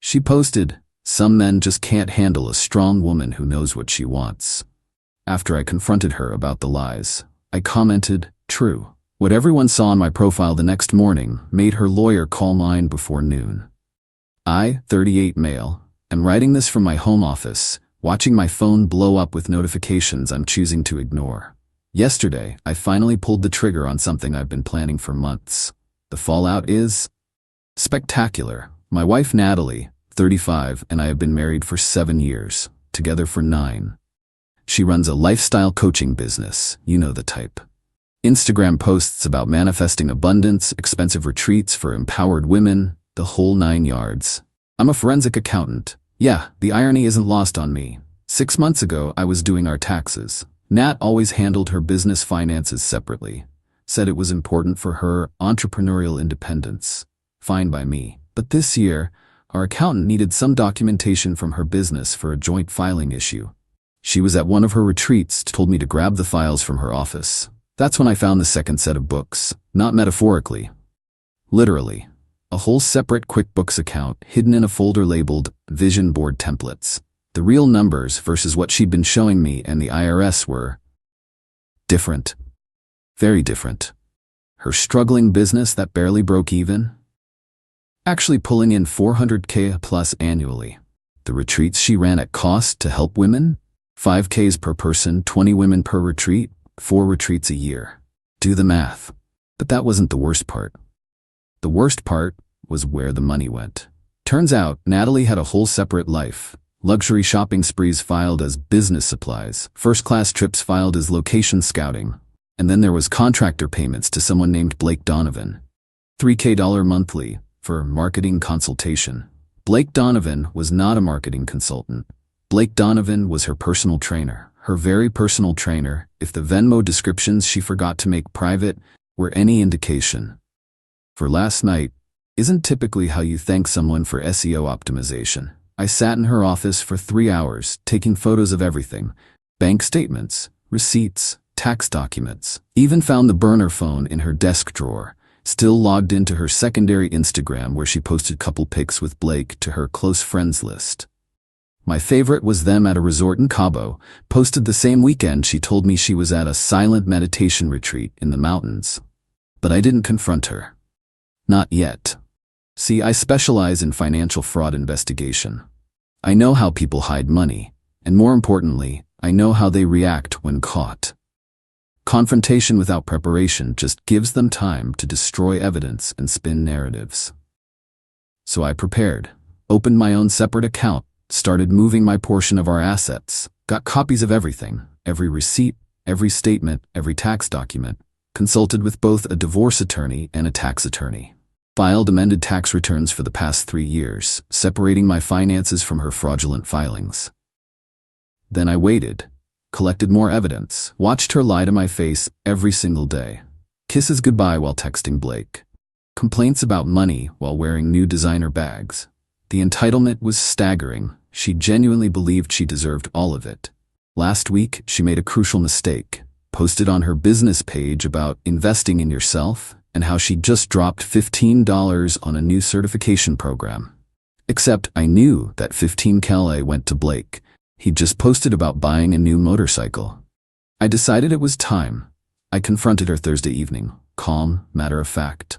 She posted, "Some men just can't handle a strong woman who knows what she wants." After I confronted her about the lies, I commented, "True." What everyone saw on my profile the next morning made her lawyer call mine before noon. I, 38 male, am writing this from my home office, watching my phone blow up with notifications I'm choosing to ignore. Yesterday, I finally pulled the trigger on something I've been planning for months. The fallout is spectacular. My wife Natalie, 35, and I have been married for 7 years, together for 9. She runs a lifestyle coaching business, you know the type. Instagram posts about manifesting abundance, expensive retreats for empowered women, the whole 9 yards. I'm a forensic accountant. Yeah, the irony isn't lost on me. 6 months ago, I was doing our taxes. Nat always handled her business finances separately. Said it was important for her entrepreneurial independence. Fine by me. But this year, our accountant needed some documentation from her business for a joint filing issue. She was at one of her retreats, told me to grab the files from her office. That's when I found the second set of books, not metaphorically. Literally. A whole separate QuickBooks account hidden in a folder labeled Vision Board Templates. The real numbers versus what she'd been showing me and the IRS were different. Very different. Her struggling business that barely broke even, actually pulling in $400K plus annually. The retreats she ran at cost to help women, $5Ks per person, 20 women per retreat, 4 retreats a year. Do the math. But that wasn't the worst part. The worst part was where the money went. Turns out, Natalie had a whole separate life. Luxury shopping sprees filed as business supplies, first-class trips filed as location scouting, and then there was contractor payments to someone named Blake Donovan. $3K monthly for marketing consultation. Blake Donovan was not a marketing consultant. Blake Donovan was her personal trainer, her very personal trainer, if the Venmo descriptions she forgot to make private were any indication. For last night isn't typically how you thank someone for SEO optimization. I sat in her office for 3 hours, taking photos of everything. Bank statements, receipts, tax documents. Even found the burner phone in her desk drawer, still logged into her secondary Instagram where she posted couple pics with Blake to her close friends list. My favorite was them at a resort in Cabo, posted the same weekend she told me she was at a silent meditation retreat in the mountains. But I didn't confront her. Not yet. See, I specialize in financial fraud investigation. I know how people hide money, and more importantly, I know how they react when caught. Confrontation without preparation just gives them time to destroy evidence and spin narratives. So I prepared, opened my own separate account, started moving my portion of our assets, got copies of everything, every receipt, every statement, every tax document, consulted with both a divorce attorney and a tax attorney. Filed amended tax returns for the past 3 years, separating my finances from her fraudulent filings. Then I waited, collected more evidence, watched her lie to my face every single day. Kisses goodbye while texting Blake. Complaints about money while wearing new designer bags. The entitlement was staggering. She genuinely believed she deserved all of it. Last week, she made a crucial mistake. Posted on her business page about investing in yourself and how she just dropped $15 on a new certification program. Except I knew that $15K went to Blake. He'd just posted about buying a new motorcycle. I decided it was time. I confronted her Thursday evening, calm, matter of fact.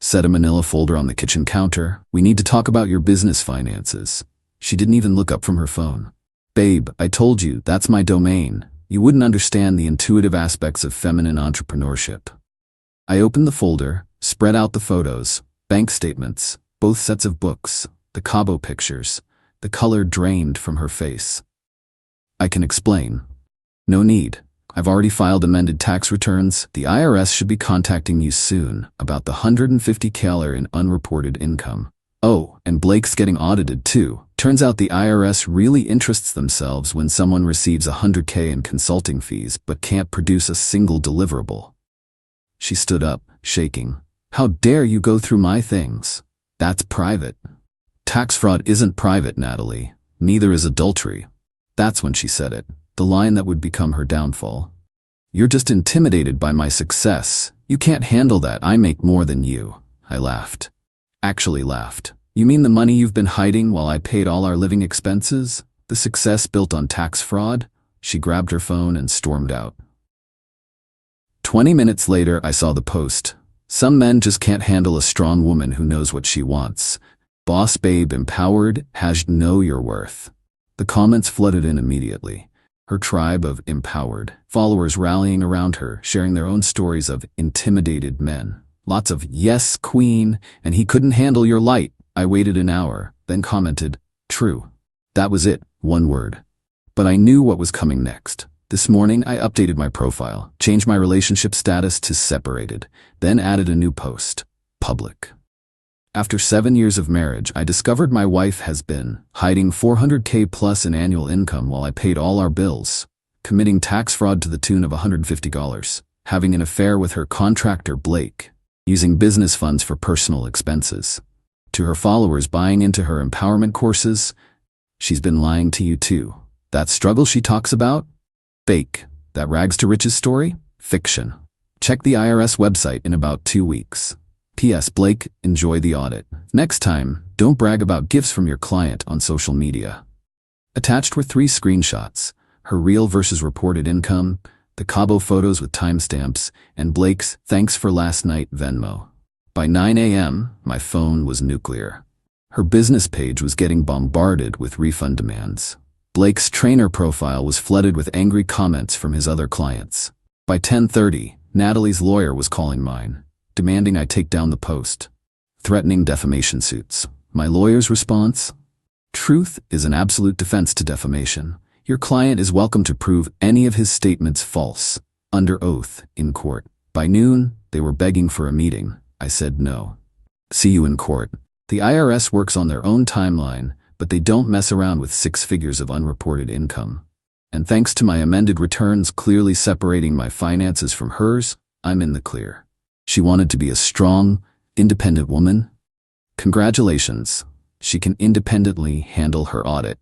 Set a manila folder on the kitchen counter. We need to talk about your business finances. She didn't even look up from her phone. Babe, I told you, that's my domain. You wouldn't understand the intuitive aspects of feminine entrepreneurship. I opened the folder, spread out the photos, bank statements, both sets of books, the Cabo pictures. The color drained from her face. I can explain. No need. I've already filed amended tax returns. The IRS should be contacting you soon about the $150K in unreported income. Oh, and Blake's getting audited too. Turns out the IRS really interests themselves when someone receives $100K in consulting fees but can't produce a single deliverable. She stood up, shaking. How dare you go through my things? That's private. Tax fraud isn't private, Natalie. Neither is adultery. That's when she said it, the line that would become her downfall. You're just intimidated by my success. You can't handle that. I make more than you. I laughed. Actually laughed. You mean the money you've been hiding while I paid all our living expenses? The success built on tax fraud? She grabbed her phone and stormed out. 20 minutes later, I saw the post. Some men just can't handle a strong woman who knows what she wants. Boss babe empowered, #know your worth. The comments flooded in immediately. Her tribe of empowered followers rallying around her, sharing their own stories of intimidated men. Lots of "yes, queen," and "he couldn't handle your light." I waited an hour, then commented, "True." That was it, one word. But I knew what was coming next. This morning, I updated my profile, changed my relationship status to separated, then added a new post, public. After 7 years of marriage, I discovered my wife has been hiding $400K plus in annual income while I paid all our bills, committing tax fraud to the tune of $150, having an affair with her contractor Blake, using business funds for personal expenses. To her followers buying into her empowerment courses, she's been lying to you too. That struggle she talks about? Fake. That rags to riches story? Fiction. Check the IRS website in about 2 weeks. P.S. Blake, enjoy the audit. Next time, don't brag about gifts from your client on social media. Attached were 3 screenshots: her real versus reported income, the Cabo photos with timestamps, and Blake's "thanks for last night" Venmo. By 9 a.m., my phone was nuclear. Her business page was getting bombarded with refund demands. Blake's trainer profile was flooded with angry comments from his other clients. By 10:30, Natalie's lawyer was calling mine, demanding I take down the post, threatening defamation suits. My lawyer's response? Truth is an absolute defense to defamation. Your client is welcome to prove any of his statements false, under oath, in court. By noon, they were begging for a meeting. I said no. See you in court. The IRS works on their own timeline, but they don't mess around with 6 figures of unreported income. And thanks to my amended returns clearly separating my finances from hers, I'm in the clear. She wanted to be a strong, independent woman. Congratulations. She can independently handle her audit.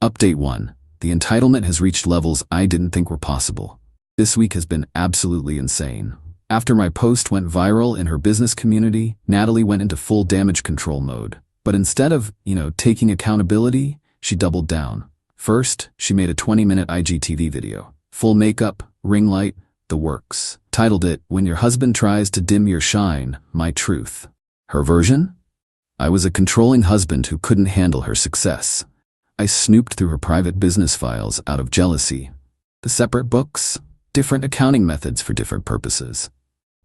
Update 1. The entitlement has reached levels I didn't think were possible. This week has been absolutely insane. After my post went viral in her business community, Natalie went into full damage control mode. But instead of, taking accountability, she doubled down. First, she made a 20-minute IGTV video. Full makeup, ring light, the works. Titled it, "When Your Husband Tries to Dim Your Shine, My Truth." Her version? I was a controlling husband who couldn't handle her success. I snooped through her private business files out of jealousy. The separate books? Different accounting methods for different purposes.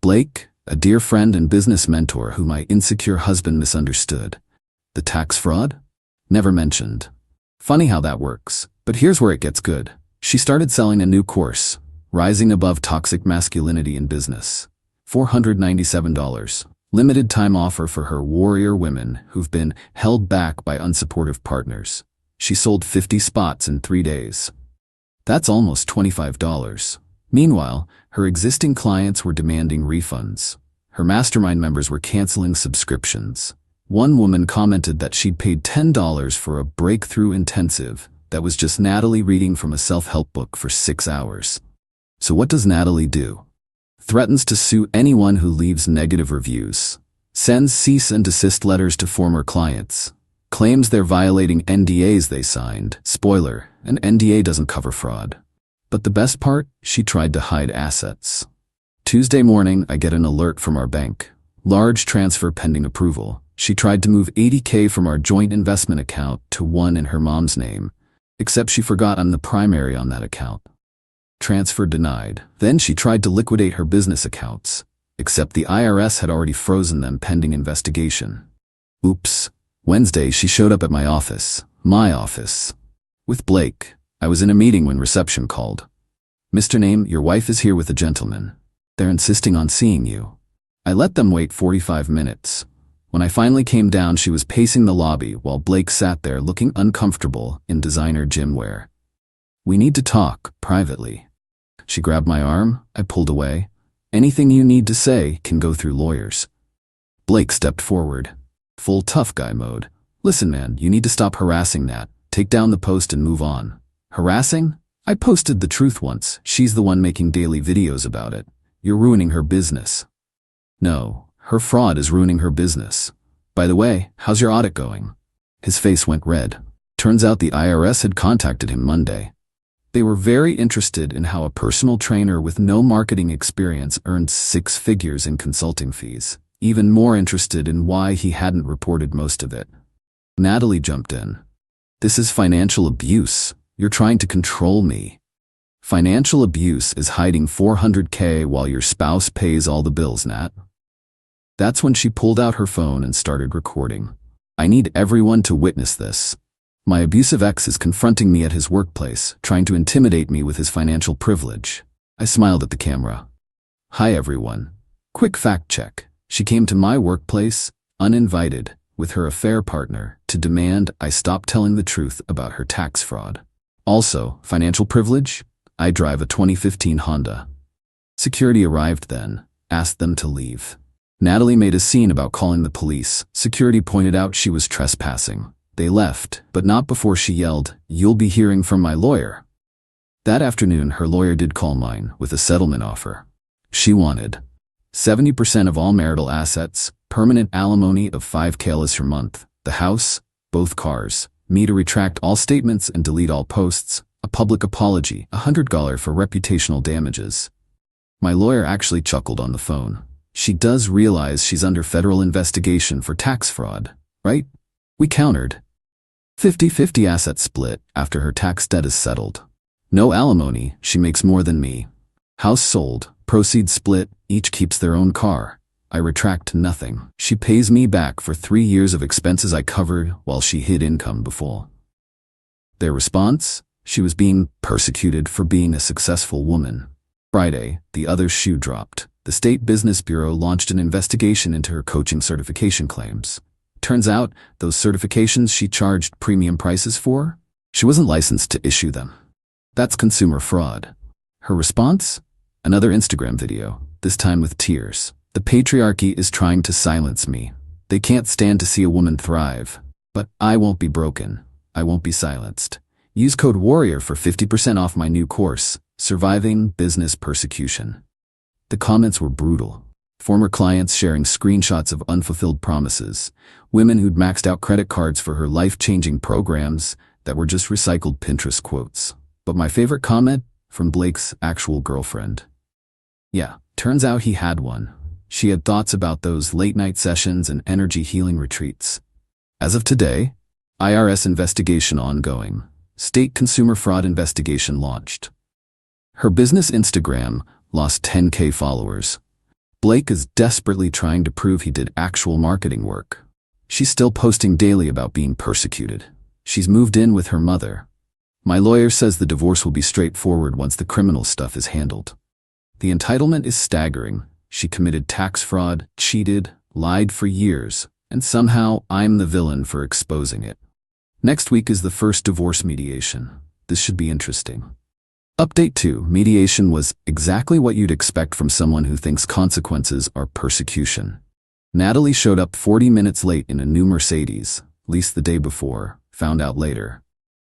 Blake, a dear friend and business mentor whom my insecure husband misunderstood. The tax fraud? Never mentioned. Funny how that works. But here's where it gets good. She started selling a new course, Rising Above Toxic Masculinity in Business. $497. Limited time offer for her warrior women who've been held back by unsupportive partners. She sold 50 spots in 3 days. That's almost $25. Meanwhile, her existing clients were demanding refunds. Her mastermind members were canceling subscriptions. One woman commented that she'd paid $10 for a breakthrough intensive that was just Natalie reading from a self-help book for 6 hours. So what does Natalie do? Threatens to sue anyone who leaves negative reviews. Sends cease and desist letters to former clients. Claims they're violating NDAs they signed. Spoiler, an NDA doesn't cover fraud. But the best part, she tried to hide assets. Tuesday morning, I get an alert from our bank. Large transfer pending approval. She tried to move $80K from our joint investment account to one in her mom's name, except she forgot I'm the primary on that account. Transfer denied. Then she tried to liquidate her business accounts, except the IRS had already frozen them pending investigation. Oops. Wednesday, she showed up at my office, with Blake. I was in a meeting when reception called. "Mr. Name, your wife is here with a gentleman. They're insisting on seeing you." I let them wait 45 minutes. When I finally came down, she was pacing the lobby while Blake sat there looking uncomfortable in designer gym wear. "We need to talk, privately." She grabbed my arm. I pulled away. "Anything you need to say can go through lawyers." Blake stepped forward. Full tough guy mode. "Listen, man, you need to stop harassing Nat. Take down the post and move on." Harassing? I posted the truth once. She's the one making daily videos about it. You're ruining her business. No, her fraud is ruining her business. By the way, how's your audit going? His face went red. Turns out the IRS had contacted him Monday. They were very interested in how a personal trainer with no marketing experience earned 6 figures in consulting fees. Even more interested in why he hadn't reported most of it. Natalie jumped in. This is financial abuse. You're trying to control me. Financial abuse is hiding $400K while your spouse pays all the bills, Nat. That's when she pulled out her phone and started recording. I need everyone to witness this. My abusive ex is confronting me at his workplace, trying to intimidate me with his financial privilege. I smiled at the camera. Hi everyone. Quick fact check. She came to my workplace, uninvited, with her affair partner, to demand I stop telling the truth about her tax fraud. Also, financial privilege? I drive a 2015 Honda. Security arrived then, asked them to leave. Natalie made a scene about calling the police. Security pointed out she was trespassing. They left, but not before she yelled, "You'll be hearing from my lawyer." That afternoon, her lawyer did call mine with a settlement offer. She wanted 70% of all marital assets, permanent alimony of $5K per month, the house, both cars, me to retract all statements and delete all posts, a public apology, $100 for reputational damages. My lawyer actually chuckled on the phone. She does realize she's under federal investigation for tax fraud, right? We countered. 50-50 asset split after her tax debt is settled. No alimony, she makes more than me. House sold, proceeds split, each keeps their own car. I retract nothing. She pays me back for 3 years of expenses I covered while she hid income before. Their response? She was being persecuted for being a successful woman. Friday, the other shoe dropped. The State Business Bureau launched an investigation into her coaching certification claims. Turns out, those certifications she charged premium prices for? She wasn't licensed to issue them. That's consumer fraud. Her response? Another Instagram video, this time with tears. The patriarchy is trying to silence me. They can't stand to see a woman thrive. But I won't be broken. I won't be silenced. Use code WARRIOR for 50% off my new course, Surviving Business Persecution. The comments were brutal. Former clients sharing screenshots of unfulfilled promises, women who'd maxed out credit cards for her life-changing programs that were just recycled Pinterest quotes. But my favorite comment? From Blake's actual girlfriend. Yeah, turns out he had one. She had thoughts about those late-night sessions and energy healing retreats. As of today, IRS investigation ongoing. State consumer fraud investigation launched. Her business Instagram lost 10K followers. Blake is desperately trying to prove he did actual marketing work. She's still posting daily about being persecuted. She's moved in with her mother. My lawyer says the divorce will be straightforward once the criminal stuff is handled. The entitlement is staggering. She committed tax fraud, cheated, lied for years, and somehow I'm the villain for exposing it. Next week is the first divorce mediation. This should be interesting. Update 2. Mediation was exactly what you'd expect from someone who thinks consequences are persecution. Natalie showed up 40 minutes late in a new Mercedes, leased the day before, found out later.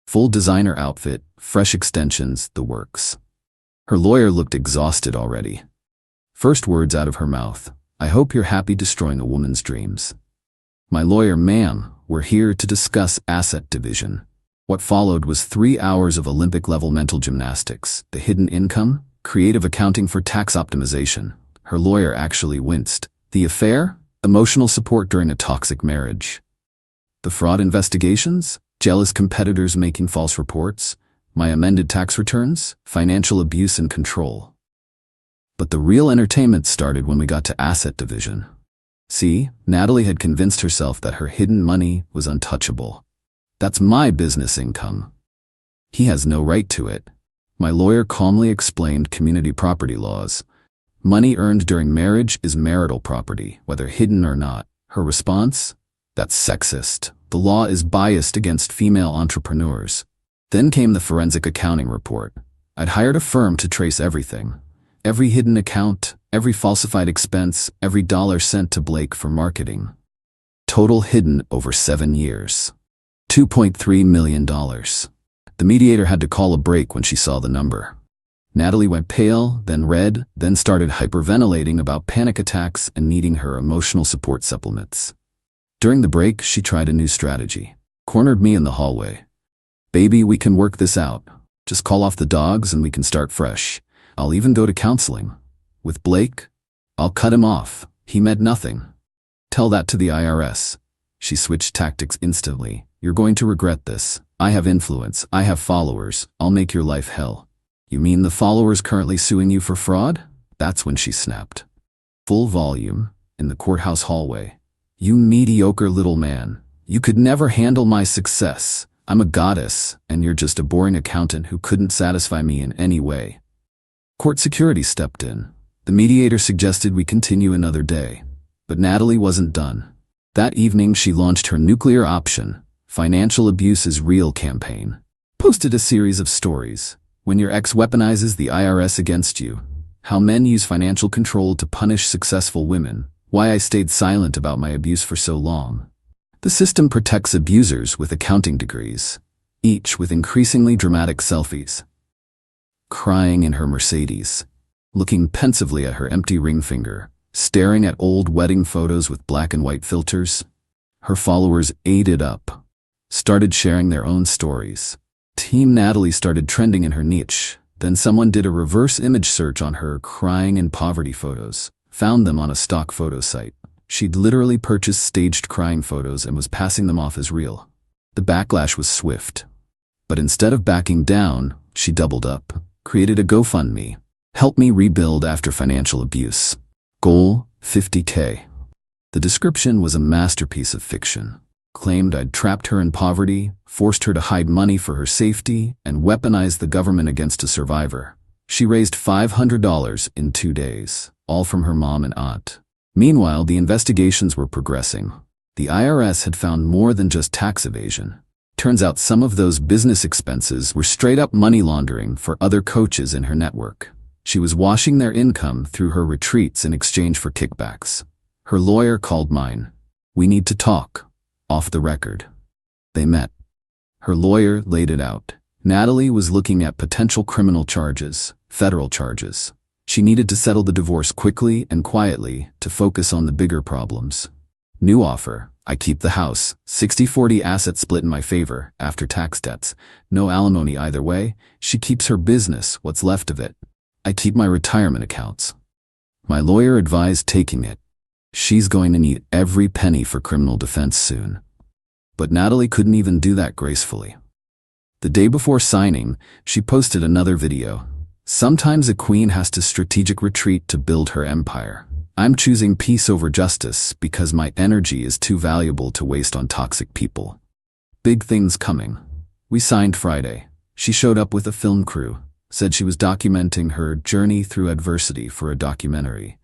Full designer outfit, fresh extensions, the works. Her lawyer looked exhausted already. First words out of her mouth, "I hope you're happy destroying a woman's dreams." My lawyer, "Ma'am, we're here to discuss asset division." What followed was 3 hours of Olympic-level mental gymnastics, the hidden income, creative accounting for tax optimization. Her lawyer actually winced. The affair? Emotional support during a toxic marriage. The fraud investigations? Jealous competitors making false reports? My amended tax returns? Financial abuse and control. But the real entertainment started when we got to asset division. See, Natalie had convinced herself that her hidden money was untouchable. That's my business income. He has no right to it. My lawyer calmly explained community property laws. Money earned during marriage is marital property, whether hidden or not. Her response? That's sexist. The law is biased against female entrepreneurs. Then came the forensic accounting report. I'd hired a firm to trace everything. Every hidden account, every falsified expense, every dollar sent to Blake for marketing. Total hidden over 7 years. $2.3 million. The mediator had to call a break when she saw the number. Natalie went pale, then red, then started hyperventilating about panic attacks and needing her emotional support supplements. During the break, she tried a new strategy. Cornered me in the hallway. "Baby, we can work this out. Just call off the dogs and we can start fresh. I'll even go to counseling. With Blake, I'll cut him off. He meant nothing. Tell that to the IRS." She switched tactics instantly. "You're going to regret this. I have influence. I have followers. I'll make your life hell." "You mean the followers currently suing you for fraud?" That's when she snapped. Full volume, in the courthouse hallway. "You mediocre little man. You could never handle my success. I'm a goddess, and you're just a boring accountant who couldn't satisfy me in any way." Court security stepped in. The mediator suggested we continue another day. But Natalie wasn't done. That evening, she launched her nuclear option, Financial Abuse is Real campaign. Posted a series of stories. When your ex weaponizes the IRS against you. How men use financial control to punish successful women. Why I stayed silent about my abuse for so long. The system protects abusers with accounting degrees, each with increasingly dramatic selfies. Crying in her Mercedes, looking pensively at her empty ring finger, staring at old wedding photos with black and white filters. Her followers ate it up, started sharing their own stories. Team Natalie started trending in her niche. Then someone did a reverse image search on her crying in poverty photos, found them on a stock photo site. She'd literally purchased staged crying photos and was passing them off as real. The backlash was swift. But instead of backing down, she doubled up, created a GoFundMe. "Help me rebuild after financial abuse. Goal, $50K. The description was a masterpiece of fiction. Claimed I'd trapped her in poverty, forced her to hide money for her safety, and weaponized the government against a survivor. She raised $500 in 2 days, all from her mom and aunt. Meanwhile, the investigations were progressing. The IRS had found more than just tax evasion. Turns out some of those business expenses were straight-up money laundering for other coaches in her network. She was washing their income through her retreats in exchange for kickbacks. Her lawyer called mine. "We need to talk. Off the record." They met. Her lawyer laid it out. Natalie was looking at potential criminal charges, federal charges. She needed to settle the divorce quickly and quietly to focus on the bigger problems. New offer. I keep the house, 60-40 asset split in my favor, after tax debts. No alimony either way. She keeps her business, what's left of it. I keep my retirement accounts. My lawyer advised taking it. She's going to need every penny for criminal defense soon. But Natalie couldn't even do that gracefully. The day before signing, she posted another video. "Sometimes a queen has to strategic retreat to build her empire. I'm choosing peace over justice because my energy is too valuable to waste on toxic people." Big things coming. We signed Friday. She showed up with a film crew. Said she was documenting her journey through adversity for a documentary.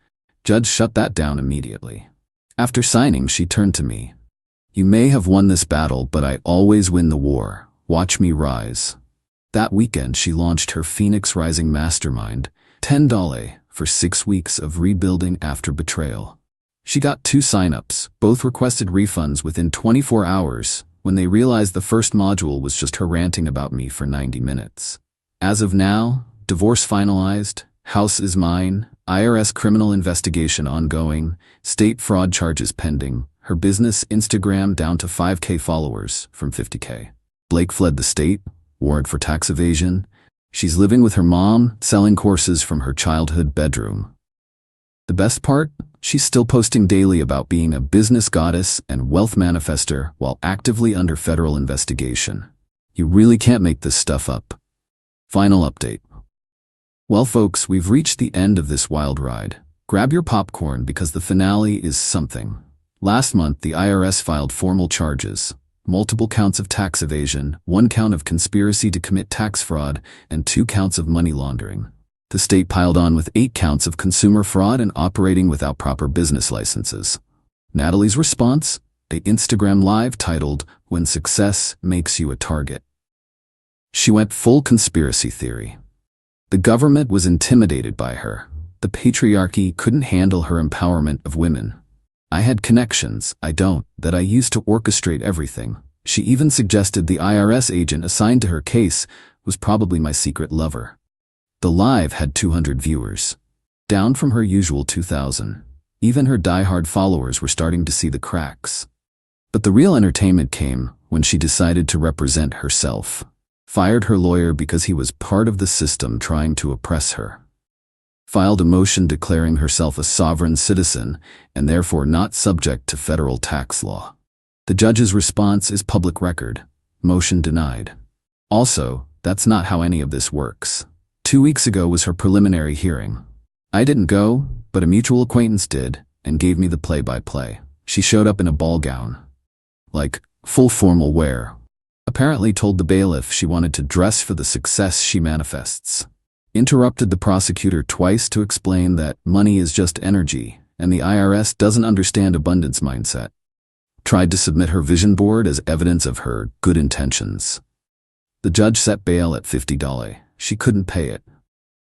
Judge shut that down immediately. After signing, she turned to me. "You may have won this battle, but I always win the war. Watch me rise." That weekend, she launched her Phoenix Rising Mastermind, $10 for 6 weeks of rebuilding after betrayal. She got 2 signups, both requested refunds within 24 hours when they realized the first module was just her ranting about me for 90 minutes. As of now, divorce finalized, house is mine, IRS criminal investigation ongoing, state fraud charges pending, her business Instagram down to 5K followers from 50K. Blake fled the state, warrant for tax evasion. She's living with her mom, selling courses from her childhood bedroom. The best part? She's still posting daily about being a business goddess and wealth manifester while actively under federal investigation. You really can't make this stuff up. Final update. Well, folks, we've reached the end of this wild ride. Grab your popcorn because the finale is something. Last month, the IRS filed formal charges. Multiple counts of tax evasion, 1 count of conspiracy to commit tax fraud, and 2 counts of money laundering. The state piled on with 8 counts of consumer fraud and operating without proper business licenses. Natalie's response? A Instagram live titled, "When Success Makes You a Target." She went full conspiracy theory. The government was intimidated by her. The patriarchy couldn't handle her empowerment of women. "I had connections, I don't, that I used to orchestrate everything." She even suggested the IRS agent assigned to her case was probably my secret lover. The live had 200 viewers, down from her usual 2,000. Even her diehard followers were starting to see the cracks. But the real entertainment came when she decided to represent herself. Fired her lawyer because he was part of the system trying to oppress her. Filed a motion declaring herself a sovereign citizen and therefore not subject to federal tax law. The judge's response is public record. Motion denied. Also, that's not how any of this works. 2 weeks ago was her preliminary hearing. I didn't go, but a mutual acquaintance did and gave me the play-by-play. She showed up in a ball gown. Like, full formal wear. Apparently told the bailiff she wanted to dress for the success she manifests. Interrupted the prosecutor twice to explain that money is just energy and the IRS doesn't understand abundance mindset. Tried to submit her vision board as evidence of her good intentions. The judge set bail at $50. She couldn't pay it.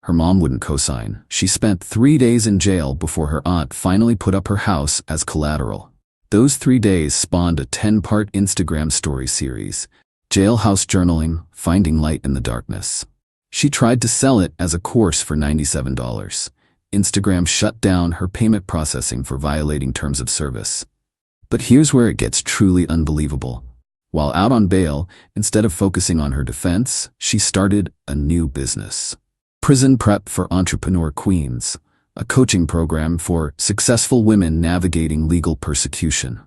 Her mom wouldn't co-sign. She spent 3 days in jail before her aunt finally put up her house as collateral. Those 3 days spawned a 10-part Instagram story series, Jailhouse Journaling, Finding Light in the Darkness. She tried to sell it as a course for $97. Instagram shut down her payment processing for violating terms of service. But here's where it gets truly unbelievable. While out on bail, instead of focusing on her defense, she started a new business. Prison Prep for Entrepreneur Queens, a coaching program for successful women navigating legal persecution.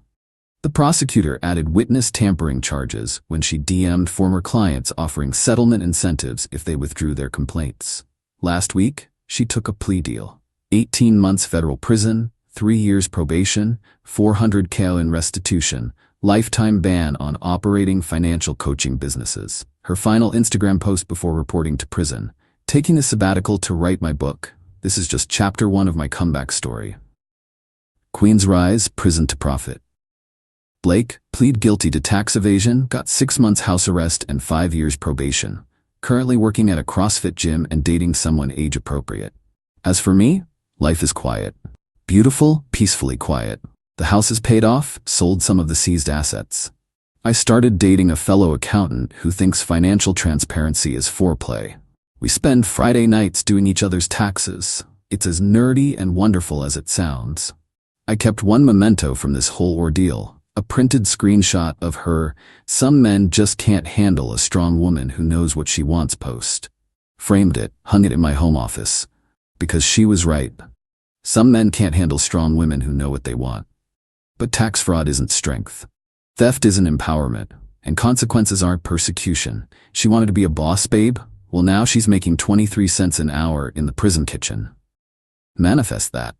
The prosecutor added witness tampering charges when she DM'd former clients offering settlement incentives if they withdrew their complaints. Last week, she took a plea deal. 18 months federal prison, 3 years probation, $400,000 in restitution, lifetime ban on operating financial coaching businesses. Her final Instagram post before reporting to prison. Taking a sabbatical to write my book. This is just chapter 1 of my comeback story. Queen's rise, prison to profit. Blake, plead guilty to tax evasion, got 6 months house arrest and 5 years probation. Currently working at a CrossFit gym and dating someone age appropriate. As for me, life is quiet. Beautiful, peacefully quiet. The house is paid off, sold some of the seized assets. I started dating a fellow accountant who thinks financial transparency is foreplay. We spend Friday nights doing each other's taxes. It's as nerdy and wonderful as it sounds. I kept one memento from this whole ordeal, a printed screenshot of her "Some men just can't handle a strong woman who knows what she wants" post. Framed it, hung it in my home office. Because she was right. Some men can't handle strong women who know what they want. But tax fraud isn't strength. Theft isn't empowerment. And consequences aren't persecution. She wanted to be a boss babe? Well, now she's making 23 cents an hour in the prison kitchen. Manifest that.